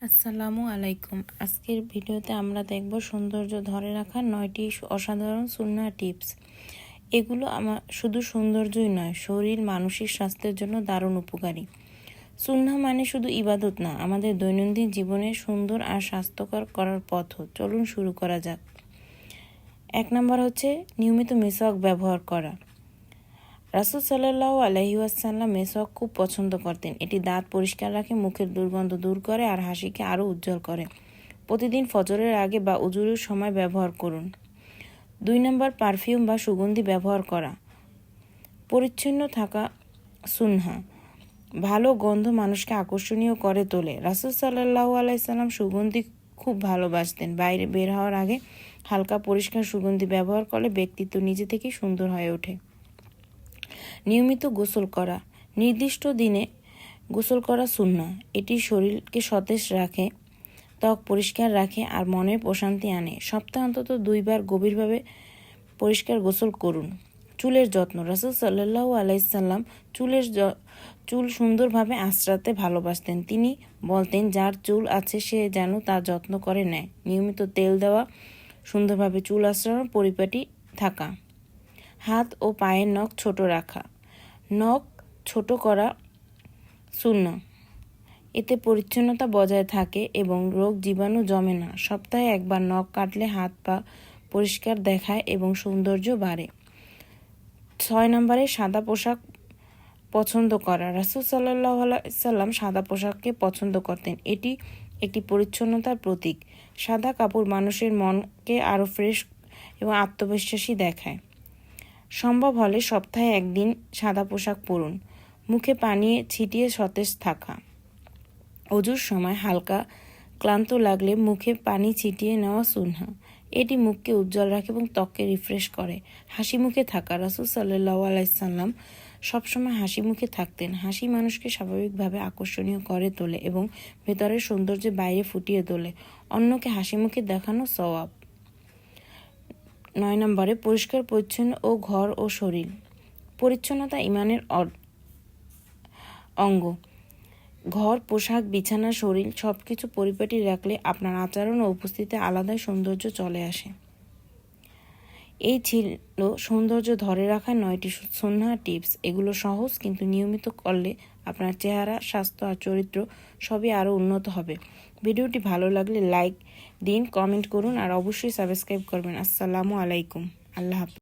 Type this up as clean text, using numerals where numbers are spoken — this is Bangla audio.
আসসালামু আলাইকুম। আজকের ভিডিওতে আমরা দেখব সৌন্দর্য ধরে রাখার 9টি অসাধারণ সুন্নাহ টিপস। এগুলো শুধু সৌন্দর্যই নয়, শরীর মানসিক স্বাস্থ্যের জন্য দারুণ উপকারী। সুন্নাহ মানে শুধু ইবাদত না, আমাদের দৈনন্দিন জীবনে সুন্দর আর স্বাস্থ্যকর করার পথও। চলুন শুরু করা যাক। 1 নম্বর হচ্ছে নিয়মিত মেসওয়াক ব্যবহার করা। রাসূল সাল্লাল্লাহু আলাইহি ওয়াসাল্লাম মেসওয়াক খুব পছন্দ করতেন। এটি দাঁত পরিষ্কার রাখে, মুখের দুর্গন্ধ দূর করে আর হাসিকে আরও উজ্জ্বল করে। প্রতিদিন ফজরের আগে বা উজুরের সময় ব্যবহার করুন। 2 নম্বর পারফিউম বা সুগন্ধি ব্যবহার করা। পরিচ্ছন্ন থাকা সুন্নাহ। ভালো গন্ধ মানুষকে আকর্ষণীয় করে তোলে। রাসূল সাল্লাল্লাহু আলাইহি সাল্লাম সুগন্ধি খুব ভালোবাসতেন। বাইরে বের হওয়ার আগে হালকা পরিষ্কার সুগন্ধি ব্যবহার করলে ব্যক্তিত্ব নিজে থেকেই সুন্দর হয়ে ওঠে। নিয়মিত গোসল করা। নির্দিষ্ট দিনে গোসল করা সুন্নাহ। এটি শরীরকে সতেজ রাখে, ত্বক পরিষ্কার রাখে আর মনে প্রশান্তি আনে। সপ্তাহে অন্তত 2 বার গভীরভাবে পরিষ্কার গোসল করুন। চুলের যত্ন। রাসূল সাল্লাল্লাহু আলাইহি সাল্লাম চুল সুন্দরভাবে আঁচড়াতে ভালোবাসতেন। তিনি বলতেন, যার চুল আছে সে যেন তার যত্ন করে নেয়। নিয়মিত তেল দেওয়া, সুন্দরভাবে চুল আঁচড়ানো, পরিপাটি থাকা। হাত ও পায়ের নখ ছোট রাখা। নখ ছোট করা সুন্নাহ। এতে পরিচ্ছন্নতা বজায় থাকে এবং রোগ জীবাণু জমে না। সপ্তাহে 1 বার নখ কাটলে হাত পা পরিষ্কার দেখায় এবং সৌন্দর্য বাড়ে। 6 নম্বরে সাদা পোশাক পছন্দ করা। রাসূল সাল্লাল্লাহু আলাইহি সাল্লাম সাদা পোশাককে পছন্দ করতেন। এটি একটি পরিচ্ছন্নতার প্রতীক। সাদা কাপড় মানুষের মনকে আরও ফ্রেশ এবং আত্মবিশ্বাসী দেখায়। সম্ভব হলে সপ্তাহে 1 দিন সাদা পোশাক পরুন। মুখে পানি ছিটিয়ে সতেজ থাকা। অজুর সময় হালকা ক্লান্ত লাগলে মুখে পানি ছিটিয়ে নেওয়া সুন্নাহ। এটি মুখকে উজ্জ্বল রাখে এবং ত্বককে রিফ্রেশ করে। হাসি মুখে থাকা। রাসূল সাল্লাল্লাহু আলাইহি সাল্লাম সবসময় হাসি মুখে থাকতেন। হাসি মানুষকে স্বাভাবিকভাবে আকর্ষণীয় করে তোলে এবং ভেতরের সৌন্দর্য বাইরে ফুটিয়ে তোলে। অন্যকে হাসি মুখে দেখানো সওয়াব। 9 নম্বরে পরিষ্কার পরিচ্ছন্ন ও ঘর ও শরীর। পরিচ্ছন্নতা ঈমানের অঙ্গ। ঘর, পোশাক, বিছানা, শরীর সবকিছু পরিপাটি রাখলে আপনার আচরণ ও উপস্থিতিতে আলাদাই সৌন্দর্য চলে আসে। এই ছিল সৌন্দর্য ধরে রাখার 9টি সুন্নাহ টিপস। এগুলো সহজ, কিন্তু নিয়মিত করলে আপনার চেহারা, স্বাস্থ্য আর চরিত্র সবই আরও উন্নত হবে। ভিডিওটি ভালো লাগলে লাইক দিন, কমেন্ট করুন আর অবশ্যই সাবস্ক্রাইব করবেন। আসসালামু আলাইকুম। আল্লাহ হাফেজ।